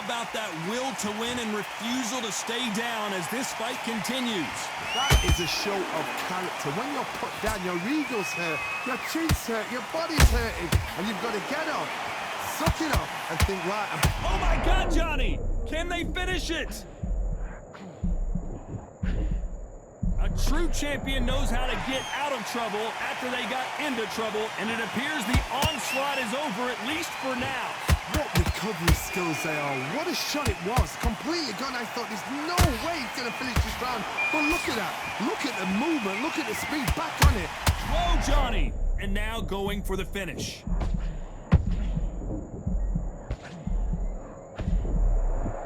about that will to win and refusal to stay down as this fight continues. That is a show of character. When you're put down, your ego's hurt, your chin's hurt, your body's hurting, and you've got to get up, suck it up, and think, right. Oh my God, Johnny! Can they finish it? A true champion knows how to get out of trouble after they got into trouble, and it appears the onslaught is over, at least for now. What recovery skills they are. What a shot it was. Completely gone. I thought there's no way he's going to finish this round. But look at that. Look at the movement. Look at the speed. Back on it. Whoa, Johnny. And now going for the finish.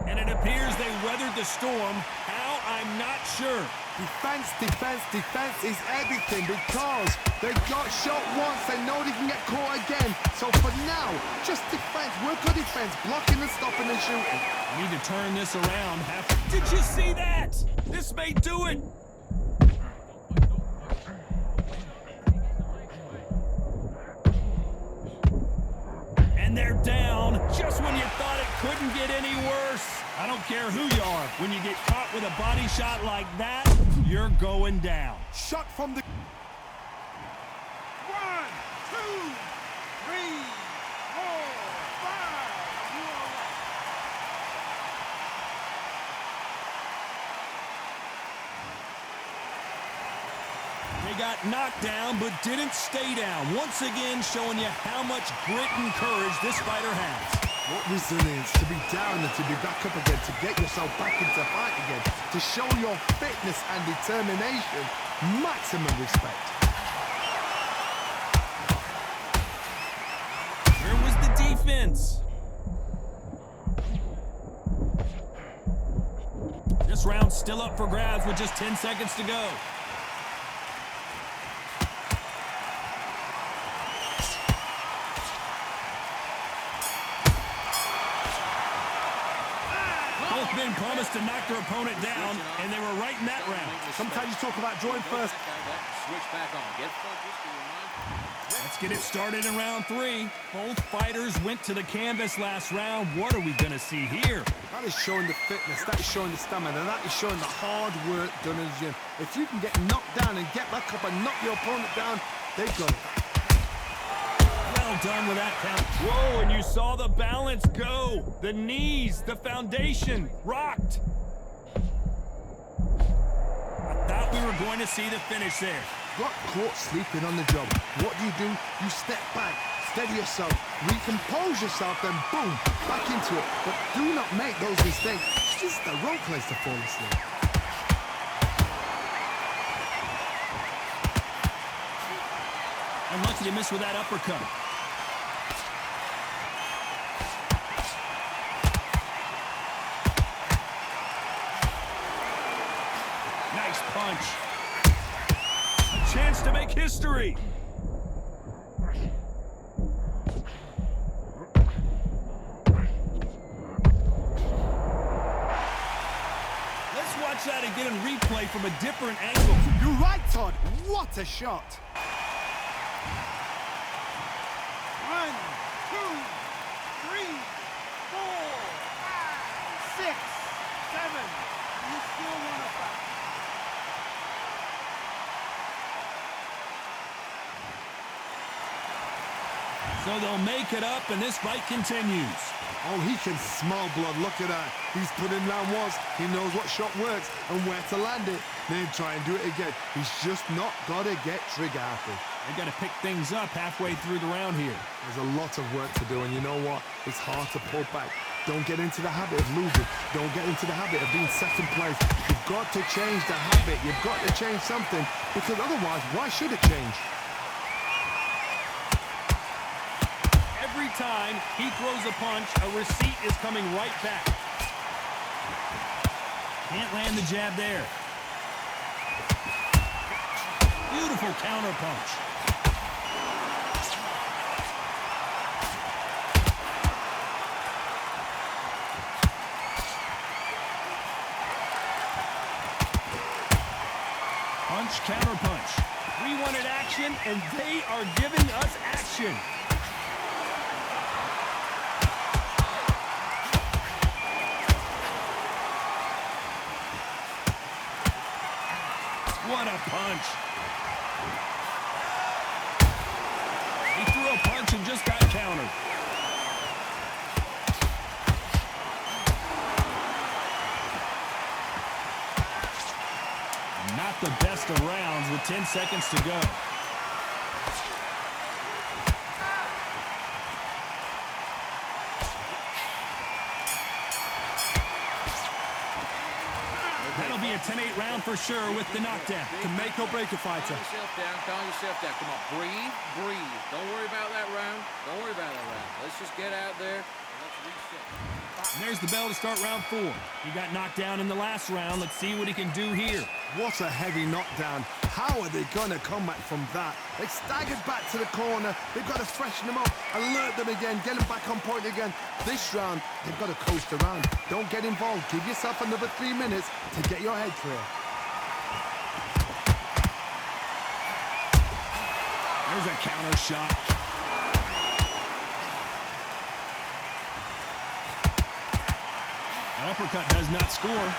And it appears they weathered the storm. How? I'm not sure. Defense, defense, defense is everything because they got shot once. They know they can get caught again. So for now, just defense. Work on defense. Blocking and stopping and shooting. Need to turn this around. Did you see that? This may do it. And they're down just when you thought it couldn't get any worse. I don't care who you are. When you get caught with a body shot like that, you're going down. Shot from the... 1, 2, 3, 4, 5. You are right. They got knocked down, but didn't stay down. Once again, showing you how much grit and courage this fighter has. What resilience to be down and to be back up again, to get yourself back into fight again, to show your fitness and determination. Maximum respect. Where was the defense? This round's still up for grabs with just 10 seconds to go. Both men promised to knock their opponent down, and they were right in that round. Sometimes you talk about drawing first. Let's get it started in round 3. Both fighters went to the canvas last round. What are we going to see here? That is showing the fitness, that is showing the stamina, that is showing the hard work done in the gym. If you can get knocked down and get back up and knock your opponent down, they've got it. Well done with that count. Whoa, and you saw the balance go. The knees, the foundation, rocked. I thought we were going to see the finish there. Got caught sleeping on the job. What do? You step back, steady yourself, recompose yourself, then boom, back into it. But do not make those mistakes. This is the wrong place to fall asleep. Unlucky to miss with that uppercut. Nice punch. A chance to make history. Let's watch that again in replay from a different angle. You're right, Todd. What a shot. 1, 2, 3, 4, 5, 6, 7. You still want to fight. So they'll make it up, and this fight continues. Oh, he can smell blood. Look at that. He's put in down once. He knows what shot works and where to land it. Then try and do it again. He's just not got to get trigger happy. They got to pick things up halfway through the round here. There's a lot of work to do, and you know what? It's hard to pull back. Don't get into the habit of losing. Don't get into the habit of being second place. You've got to change the habit. You've got to change something, because otherwise, why should it change? Every time he throws a punch, a receipt is coming right back. Can't land the jab there. Beautiful counter punch. Punch, counter punch. We wanted action, and they are giving us action. What a punch. He threw a punch and just got countered. Not the best of rounds with 10 seconds to go. That'll be a 10-8 round for sure with the knockdown. To make or break a fighter. Calm yourself down. Come on, breathe. Don't worry about that round. Let's just get out there and let's reset. And there's the bell to start round 4. He got knocked down in the last round. Let's see what he can do here. What a heavy knockdown. How are they going to come back from that? They staggered back to the corner. They've got to freshen them up, alert them again, get them back on point again. This round, they've got to coast around. Don't get involved. Give yourself another 3 minutes to get your head clear. There's a counter shot. An uppercut does not score.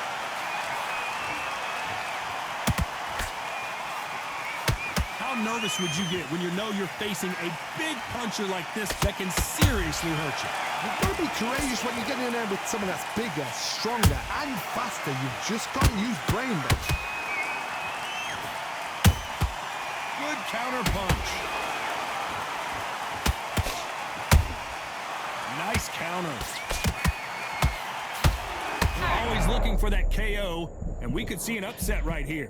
How nervous would you get when you know you're facing a big puncher like this that can seriously hurt you? You've got to be courageous when you get in there with someone that's bigger, stronger, and faster. You've just got to use brain, bitch. Good counter punch. Nice counter. They're always looking for that KO, and we could see an upset right here.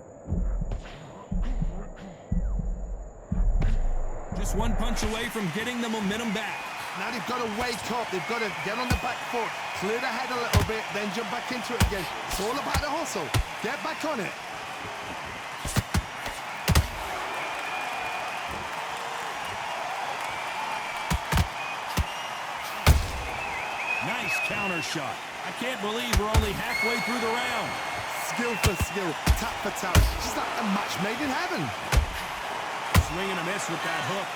Just one punch away from getting the momentum back. Now they've got to wake up. They've got to get on the back foot, clear the head a little bit, then jump back into it again. It's all about the hustle. Get back on it. Nice counter shot. I can't believe we're only halfway through the round. Skill for skill, tap for tap. Just like a match made in heaven. Swing and a miss with that hook.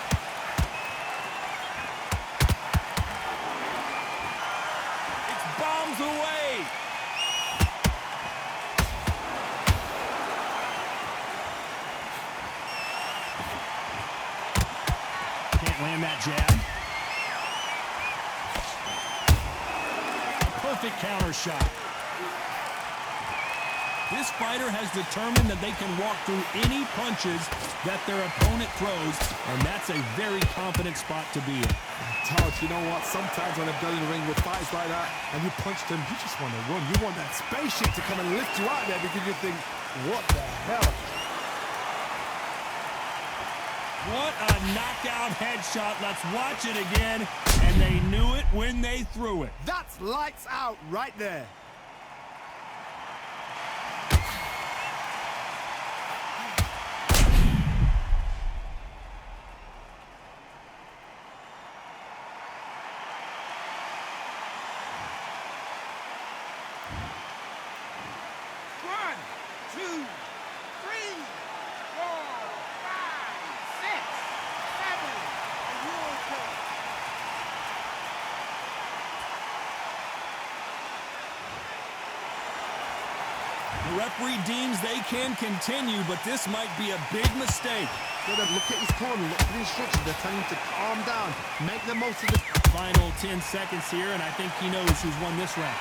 It's bombs away. Can't land that jab. Perfect counter shot. This fighter has determined that they can walk through any punches that their opponent throws, and that's a very confident spot to be in. Todd, you know what? Sometimes when I've done in the ring with fights like that, and you punch them, you just want to run. You want that spaceship to come and lift you out there because you think, what the hell? What a knockout headshot. Let's watch it again. And they knew it when they threw it. That's lights out right there. The referee deems they can continue, but this might be a big mistake. Look at his corner, look at the instructions. They're telling him to calm down, make the most of the final 10 seconds here, and I think he knows who's won this round.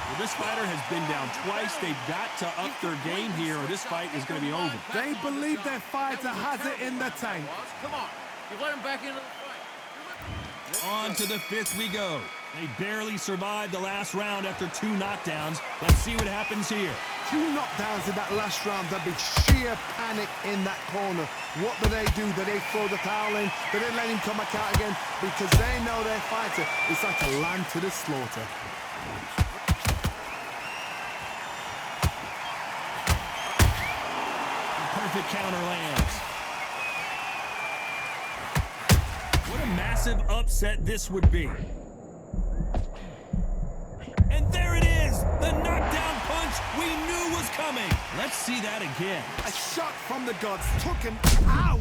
Well, this fighter has been down twice. They've got to up their game here, or this fight is going to be over. They believe their fighter has it in the tank. Come on, you let him back into the fight. On to the 5th we go. They barely survived the last round after 2 knockdowns. Let's see what happens here. 2 knockdowns in that last round. There'll be sheer panic in that corner. What do? Do they throw the towel in? Do they let him come back out again? Because they know their fighter is like a lamb to the slaughter. Perfect counter lands. What a massive upset this would be. And there it is! The knockdown punch we knew was coming. Let's see that again. A shot from the gods took him out.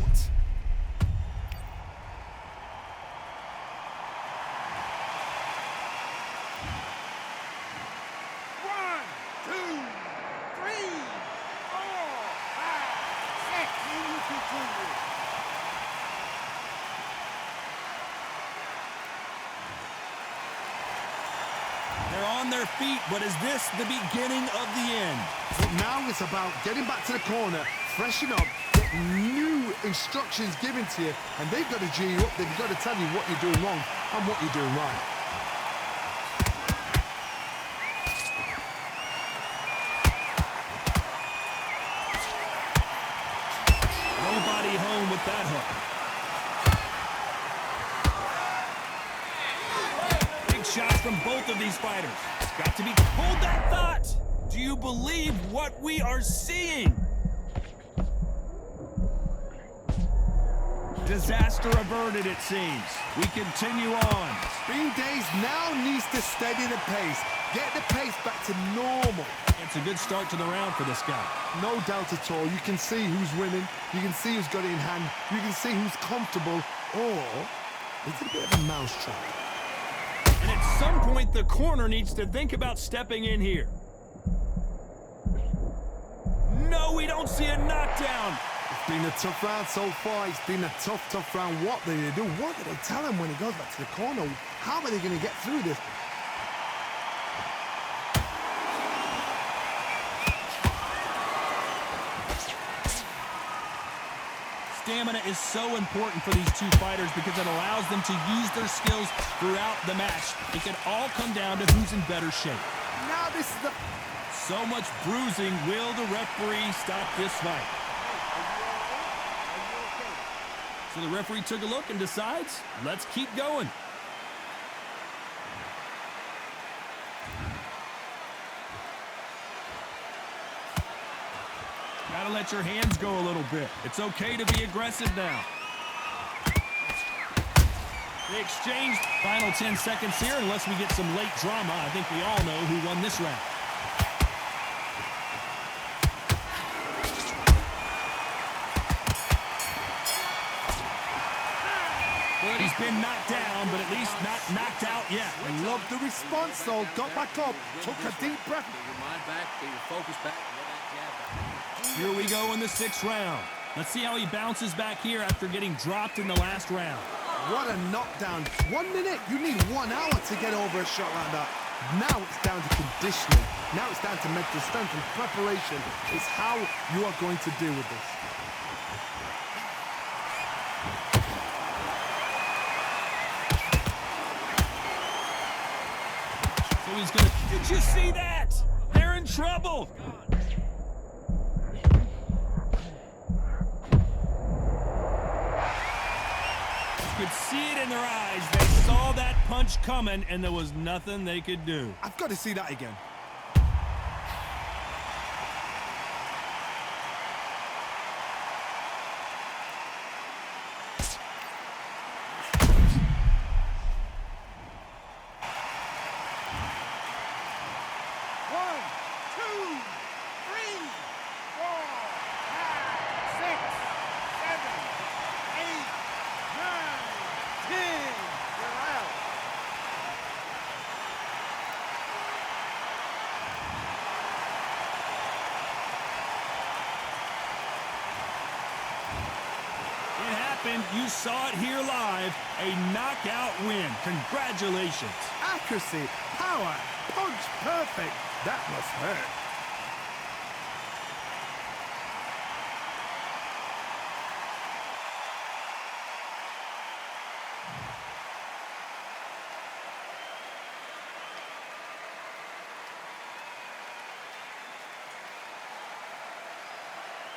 their feet, but is this the beginning of the end? But now it's about getting back to the corner, freshen up, get new instructions given to you, and they've got to G you up. They've got to tell you what you're doing wrong and what you're doing right. Nobody home with that hook. Big shots from both of these fighters. Got to be... Hold that thought! Do you believe what we are seeing? Disaster averted, it seems. We continue on. Bean Days now needs to steady the pace. Get the pace back to normal. It's a good start to the round for this guy. No doubt at all. You can see who's winning. You can see who's got it in hand. You can see who's comfortable. Or is it a bit of a mousetrap? And at some point, the corner needs to think about stepping in here. No, we don't see a knockdown. It's been a tough round so far. It's been a tough round. What do they do? What do they tell him when he goes back to the corner? How are they going to get through this? Stamina is so important for these two fighters because it allows them to use their skills throughout the match. It can all come down to who's in better shape. Now this is the... So much bruising. Will the referee stop this fight? So the referee took a look and decides, let's keep going. Gotta let your hands go a little bit. It's okay to be aggressive now. They exchanged final 10 seconds here. Unless we get some late drama, I think we all know who won this round. He's been knocked down, but at least not knocked out yet. I love the response, though. Got back up, took a deep breath. Get your mind back, get your focus back, get that jab back. Here we go in the 6th round. Let's see how he bounces back here after getting dropped in the last round. What a knockdown. 1 minute, you need 1 hour to get over a shot like that. Now it's down to conditioning. Now it's down to mental strength and preparation. It's how you are going to deal with this. So he's gonna... Did you see that? They're in trouble. You could see it in their eyes. They saw that punch coming, and there was nothing they could do. I've got to see that again. You saw it here live, a knockout win. Congratulations. Accuracy, power, punch perfect. That must hurt.